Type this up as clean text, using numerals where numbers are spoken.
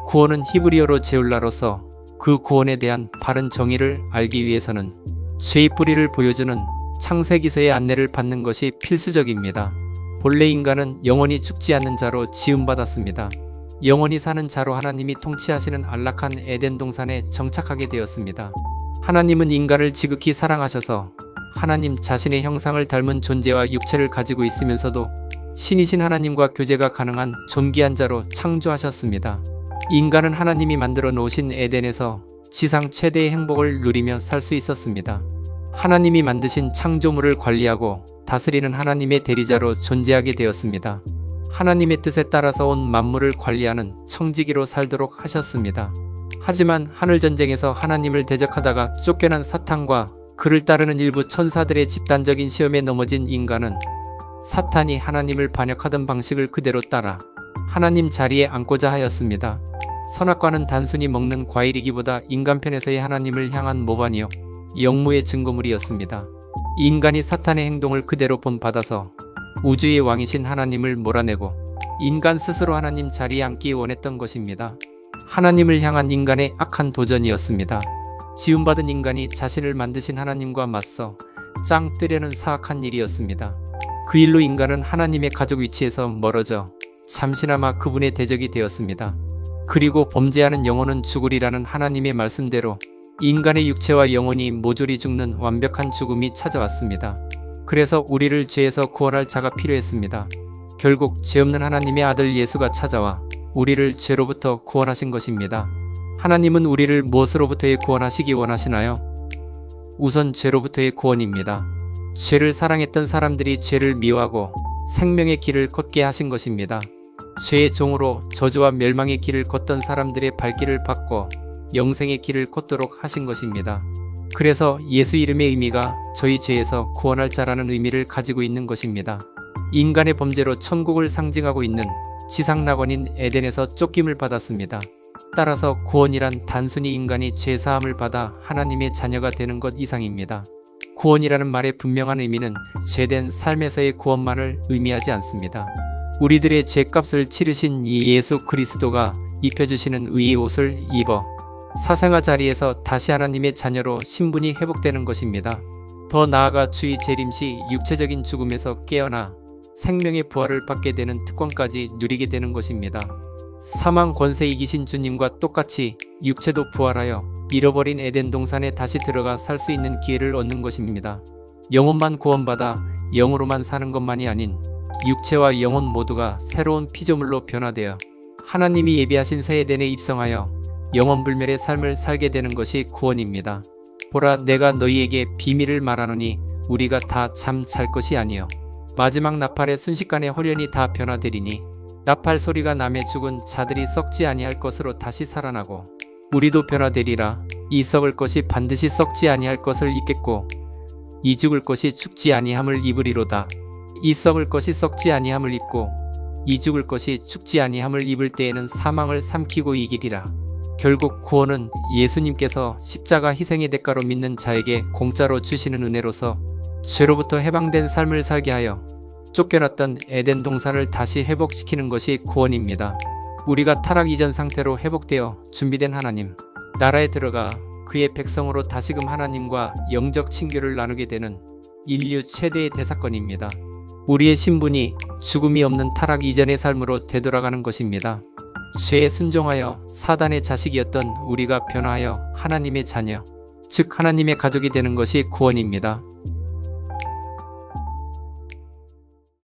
구원은 히브리어로 제울라로서 그 구원에 대한 바른 정의를 알기 위해서는 죄의 뿌리를 보여주는 창세기서의 안내를 받는 것이 필수적입니다. 본래 인간은 영원히 죽지 않는 자로 지음받았습니다. 영원히 사는 자로 하나님이 통치하시는 안락한 에덴 동산에 정착하게 되었습니다. 하나님은 인간을 지극히 사랑하셔서 하나님 자신의 형상을 닮은 존재와 육체를 가지고 있으면서도 신이신 하나님과 교제가 가능한 존귀한 자로 창조하셨습니다. 인간은 하나님이 만들어 놓으신 에덴에서 지상 최대의 행복을 누리며 살 수 있었습니다. 하나님이 만드신 창조물을 관리하고 다스리는 하나님의 대리자로 존재하게 되었습니다. 하나님의 뜻에 따라서 온 만물을 관리하는 청지기로 살도록 하셨습니다. 하지만 하늘전쟁에서 하나님을 대적하다가 쫓겨난 사탄과 그를 따르는 일부 천사들의 집단적인 시험에 넘어진 인간은 사탄이 하나님을 반역하던 방식을 그대로 따라 하나님 자리에 앉고자 하였습니다. 선악과는 단순히 먹는 과일이기보다 인간 편에서의 하나님을 향한 모반이요 영무의 증거물이었습니다. 인간이 사탄의 행동을 그대로 본받아서 우주의 왕이신 하나님을 몰아내고 인간 스스로 하나님 자리에 앉기 원했던 것입니다. 하나님을 향한 인간의 악한 도전이었습니다. 지음받은 인간이 자신을 만드신 하나님과 맞서 짱 뜨려는 사악한 일이었습니다. 그 일로 인간은 하나님의 가족 위치에서 멀어져 잠시나마 그분의 대적이 되었습니다. 그리고 범죄하는 영혼은 죽으리라는 하나님의 말씀대로 인간의 육체와 영혼이 모조리 죽는 완벽한 죽음이 찾아왔습니다. 그래서 우리를 죄에서 구원할 자가 필요했습니다. 결국 죄 없는 하나님의 아들 예수가 찾아와 우리를 죄로부터 구원하신 것입니다. 하나님은 우리를 무엇으로부터의 구원하시기 원하시나요? 우선 죄로부터의 구원입니다. 죄를 사랑했던 사람들이 죄를 미워하고 생명의 길을 걷게 하신 것입니다. 죄의 종으로 저주와 멸망의 길을 걷던 사람들의 발길을 바꿔 영생의 길을 걷도록 하신 것입니다. 그래서 예수 이름의 의미가 저희 죄에서 구원할 자라는 의미를 가지고 있는 것입니다. 인간의 범죄로 천국을 상징하고 있는 지상낙원인 에덴에서 쫓김을 받았습니다. 따라서 구원이란 단순히 인간이 죄사함을 받아 하나님의 자녀가 되는 것 이상입니다. 구원이라는 말의 분명한 의미는 죄된 삶에서의 구원만을 의미하지 않습니다. 우리들의 죄값을 치르신 이 예수 그리스도가 입혀주시는 의의 옷을 입어 사생아 자리에서 다시 하나님의 자녀로 신분이 회복되는 것입니다. 더 나아가 주의 재림 시 육체적인 죽음에서 깨어나 생명의 부활을 받게 되는 특권까지 누리게 되는 것입니다. 사망 권세 이기신 주님과 똑같이 육체도 부활하여 잃어버린 에덴 동산에 다시 들어가 살 수 있는 기회를 얻는 것입니다. 영혼만 구원받아 영으로만 사는 것만이 아닌 육체와 영혼 모두가 새로운 피조물로 변화되어 하나님이 예비하신 새 에덴에 입성하여 영원불멸의 삶을 살게 되는 것이 구원입니다. 보라, 내가 너희에게 비밀을 말하노니 우리가 다 잠 잘 것이 아니요 마지막 나팔의 순식간에 홀연히 다 변화되리니 나팔 소리가 나매 죽은 자들이 썩지 아니할 것으로 다시 살아나고 우리도 변화되리라. 이 썩을 것이 반드시 썩지 아니할 것을 입겠고 이 죽을 것이 죽지 아니함을 입으리로다. 이 썩을 것이 썩지 아니함을 입고 이 죽을 것이 죽지 아니함을 입을 때에는 사망을 삼키고 이기리라. 결국 구원은 예수님께서 십자가 희생의 대가로 믿는 자에게 공짜로 주시는 은혜로서 죄로부터 해방된 삶을 살게 하여 쫓겨났던 에덴 동산을 다시 회복시키는 것이 구원입니다. 우리가 타락 이전 상태로 회복되어 준비된 하나님 나라에 들어가 그의 백성으로 다시금 하나님과 영적 친교를 나누게 되는 인류 최대의 대사건입니다. 우리의 신분이 죽음이 없는 타락 이전의 삶으로 되돌아가는 것입니다. 죄에 순종하여 사단의 자식이었던 우리가 변화하여 하나님의 자녀, 즉 하나님의 가족이 되는 것이 구원입니다.